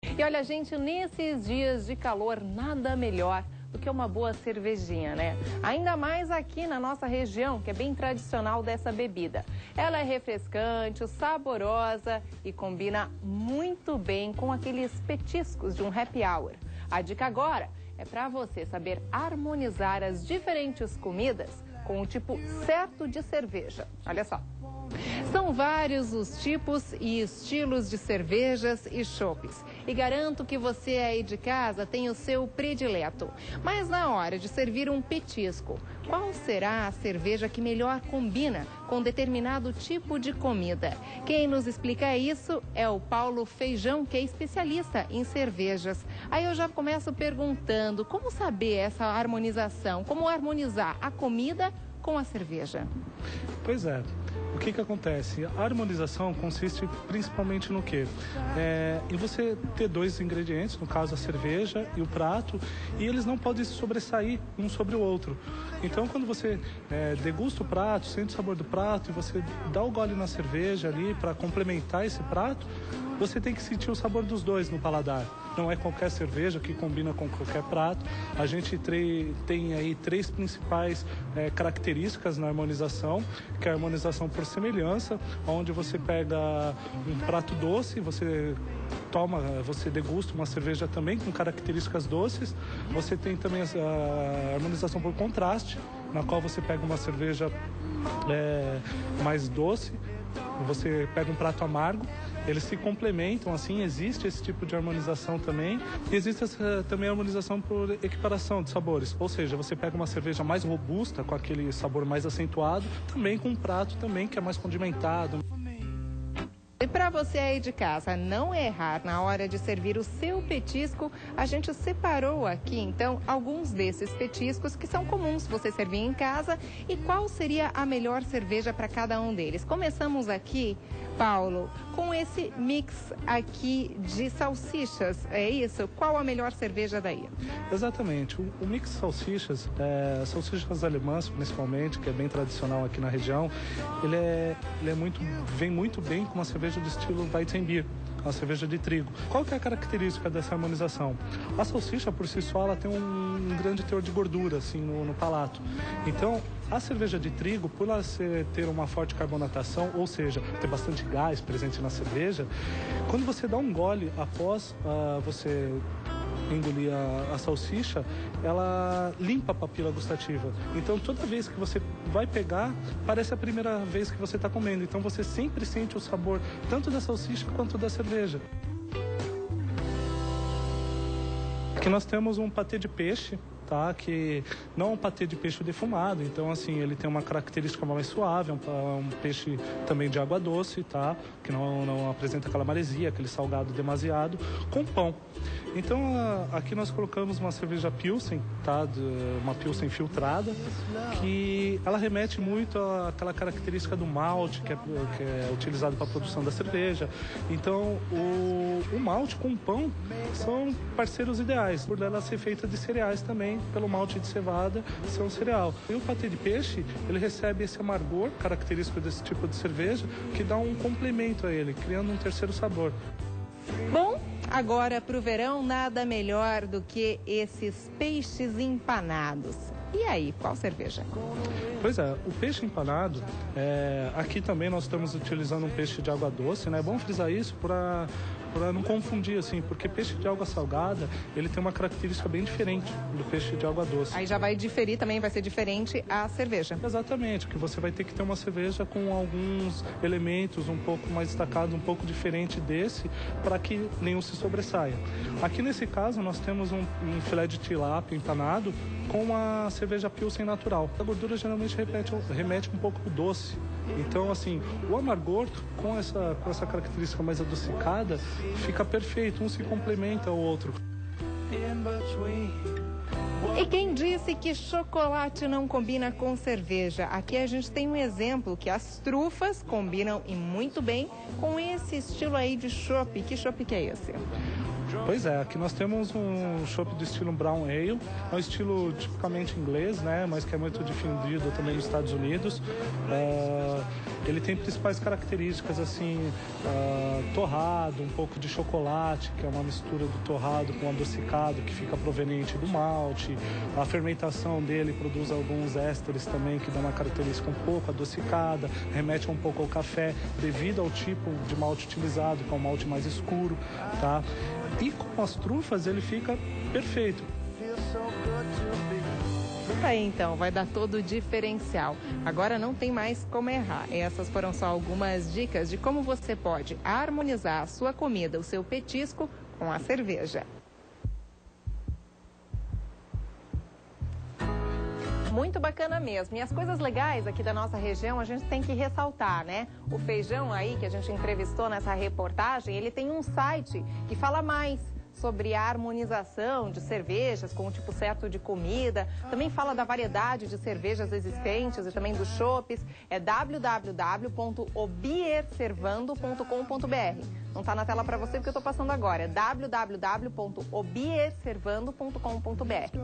E olha, gente, nesses dias de calor, nada melhor do que uma boa cervejinha, né? Ainda mais aqui na nossa região, que é bem tradicional dessa bebida. Ela é refrescante, saborosa e combina muito bem com aqueles petiscos de um happy hour. A dica agora é para você saber harmonizar as diferentes comidas com o tipo certo de cerveja. Olha só. São vários os tipos e estilos de cervejas e chopes. E garanto que você aí de casa tem o seu predileto. Mas na hora de servir um petisco, qual será a cerveja que melhor combina com determinado tipo de comida? Quem nos explica isso é o Paulo Feijão, que é especialista em cervejas. Aí eu já começo perguntando como saber essa harmonização, como harmonizar a comida com a cerveja. Pois é. O que acontece? A harmonização consiste principalmente no quê? Em você ter dois ingredientes, no caso a cerveja e o prato, e eles não podem se sobressair um sobre o outro. Então, quando você degusta o prato, sente o sabor do prato e você dá o gole na cerveja ali para complementar esse prato, você tem que sentir o sabor dos dois no paladar. Não é qualquer cerveja que combina com qualquer prato. A gente tem aí três principais características na harmonização, que é a harmonização por semelhança, onde você pega um prato doce, você degusta uma cerveja também com características doces. Você tem também a harmonização por contraste, na qual você pega uma cerveja mais doce, você pega um prato amargo. Eles se complementam, assim, existe esse tipo de harmonização também. E existe também a harmonização por equiparação de sabores. Ou seja, você pega uma cerveja mais robusta, com aquele sabor mais acentuado, também com um prato também que é mais condimentado. E para você aí de casa não errar na hora de servir o seu petisco, a gente separou aqui então alguns desses petiscos que são comuns você servir em casa e qual seria a melhor cerveja para cada um deles. Começamos aqui, Paulo, com esse mix aqui de salsichas, é isso? Qual a melhor cerveja daí? Exatamente, o mix de salsichas, salsichas alemãs principalmente, que é bem tradicional aqui na região, vem muito bem com uma cerveja do estilo Weizenbier, uma cerveja de trigo. Qual que é a característica dessa harmonização? A salsicha, por si só, ela tem um grande teor de gordura, assim, no palato. Então, a cerveja de trigo, por ela ter uma forte carbonatação, ou seja, ter bastante gás presente na cerveja, quando você dá um gole após você engolir a salsicha, ela limpa a papila gustativa. Então, toda vez que você vai pegar, parece a primeira vez que você está comendo. Então, você sempre sente o sabor tanto da salsicha quanto da cerveja. Aqui nós temos um patê de peixe, tá? Que não é um patê de peixe defumado, então assim, ele tem uma característica mais suave, um peixe também de água doce, tá? Que não apresenta aquela maresia, aquele salgado demasiado, com pão. Então aqui nós colocamos uma cerveja Pilsen, tá? Uma Pilsen filtrada, que ela remete muito àquela característica do malte que é utilizado para a produção da cerveja. Então o malte com o pão são parceiros ideais, por ela ser feita de cereais também, pelo malte de cevada ser um cereal. E o patê de peixe, ele recebe esse amargor característico desse tipo de cerveja, que dá um complemento a ele, criando um terceiro sabor. Bom, agora para o verão, nada melhor do que esses peixes empanados. E aí, qual cerveja? Pois é, o peixe empanado, aqui também nós estamos utilizando um peixe de água doce, né? É bom frisar isso para não confundir, assim, porque peixe de água salgada, ele tem uma característica bem diferente do peixe de água doce. Aí já vai diferir também, vai ser diferente a cerveja. Exatamente, que você vai ter que ter uma cerveja com alguns elementos um pouco mais destacados, um pouco diferente desse, para que nenhum se sobressaia. Aqui nesse caso, nós temos um filé de tilápia empanado com uma cerveja Pilsen natural. A gordura geralmente remete um pouco ao doce. Então, assim, o amargor com essa característica mais adocicada fica perfeito, um se complementa ao outro. E quem disse que chocolate não combina com cerveja? Aqui a gente tem um exemplo que as trufas combinam e muito bem com esse estilo aí de chopp. Que chopp que é esse? Pois é, aqui nós temos um chopp do estilo Brown Ale, é um estilo tipicamente inglês, né, mas que é muito difundido também nos Estados Unidos. Ele tem principais características assim, torrado, um pouco de chocolate, que é uma mistura do torrado com adocicado, que fica proveniente do malte. A fermentação dele produz alguns ésteres também, que dão uma característica um pouco adocicada, remete um pouco ao café, devido ao tipo de malte utilizado, que é um malte mais escuro, tá? E com as trufas ele fica perfeito. Aí então, vai dar todo o diferencial. Agora não tem mais como errar. Essas foram só algumas dicas de como você pode harmonizar a sua comida, o seu petisco, com a cerveja. Muito bacana mesmo. E as coisas legais aqui da nossa região a gente tem que ressaltar, né? O Feijão aí, que a gente entrevistou nessa reportagem, ele tem um site que fala mais sobre a harmonização de cervejas com o tipo certo de comida. Também fala da variedade de cervejas existentes e também dos chopps. É www.obierservando.com.br. Não está na tela para você porque eu estou passando agora. É www.obierservando.com.br.